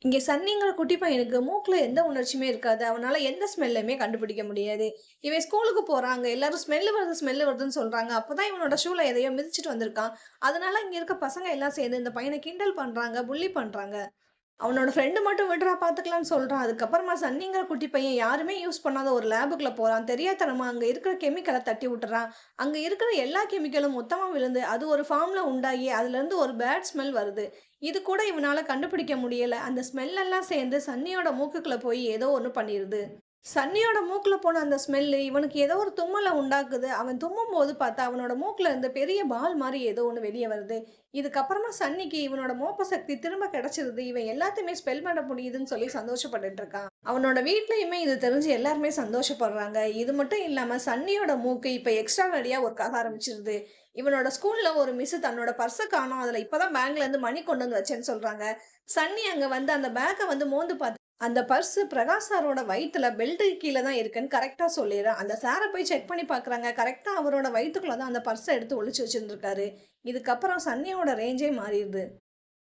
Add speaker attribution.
Speaker 1: இங்க சன்னிங்கிற குட்டி பையனுக்கு மூக்குல எந்த உணர்ச்சியுமே இருக்காது. அவனால எந்த ஸ்மெல்லுமே கண்டுபிடிக்க முடியாது. இவன் ஸ்கூலுக்கு போறாங்க. எல்லாரும் ஸ்மெல் வருது, ஸ்மெல் வருதுன்னு சொல்றாங்க. அப்பதான் இவனோட ஷூல எதையோ மிதிச்சுட்டு வந்திருக்கான். அதனால இங்க இருக்க பசங்க எல்லாம் சேர்ந்து இந்த பையன கிண்டல் பண்றாங்க, புல்லி பண்றாங்க. அவனோட ஃப்ரெண்ட் மட்டும் விடுறா பார்த்துக்கலான்னு சொல்றான். அதுக்கப்புறமா சன்னிங்கிற குட்டி பையன் யாருமே யூஸ் பண்ணாத ஒரு லேபுக்குள்ள போறான். தெரியாத்தனமா அங்க இருக்கிற கெமிக்கல தட்டி விட்டுறான். அங்க இருக்கிற எல்லா கெமிக்கலும் மொத்தமா விழுந்து, அது ஒரு ஃபார்ம்ல உண்டாகி, அதுலருந்து ஒரு பேட் ஸ்மெல் வருது. இது கூட இவனால கண்டுபிடிக்க முடியல. அந்த ஸ்மெல் எல்லாம் சேர்ந்து சன்னியோட மூக்குக்குள்ள போய் ஏதோ ஒண்ணு பண்ணிருது. சன்னியோட மூக்குல போன அந்த ஸ்மெல்லு இவனுக்கு ஏதோ ஒரு தும்மல உண்டாக்குது. அவன் தும்மும்போது பார்த்தா, அவனோட மூக்குல இருந்து பெரிய பால் மாரி ஏதோ ஒண்ணு வெளிய வருது. இதுக்கப்புறமா சன்னிக்கு இவனோட மோப்ப சக்தி திரும்ப கிடைச்சிருது. இவன் எல்லாத்தையுமே ஸ்பெல் பண்ண முடியுதுன்னு சொல்லி சந்தோஷப்பட்டுட்டு இருக்கான். அவனோட வீட்லயுமே இது தெரிஞ்சு எல்லாருமே சந்தோஷப்படுறாங்க. இது மட்டும் இல்லாம சன்னியோட மூக்கு இப்ப எக்ஸ்ட்ரானரியா ஒர்க் ஆக ஆரம்பிச்சிருது. இவனோட ஸ்கூல்ல ஒரு மிஸ் தன்னோட பர்ஸ காணோம். அதுல இப்பதான் பேங்க்ல இருந்து மணி கொண்டு வந்து வச்சேன்னு சொல்றாங்க. சன்னி அங்க வந்து அந்த பேக்க வந்து மோந்து பார்த்து அந்த பர்ஸ் பிரகாஷ் சாரோட வயித்துல பெல்ட்டுக்கு கீழ தான் இருக்குன்னு கரெக்ட்டா சொல்லிர்றான். அந்த சார போய் செக் பண்ணி பார்க்குறாங்க. கரெக்ட்டா அவரோட வயித்துக்குள்ள தான் அந்த பர்ஸ எடுத்து ஒளிச்சு வச்சிருந்திருக்காரு. இதுக்கப்புறம் சன்னியோட ரேஞ்சே மாறிருது.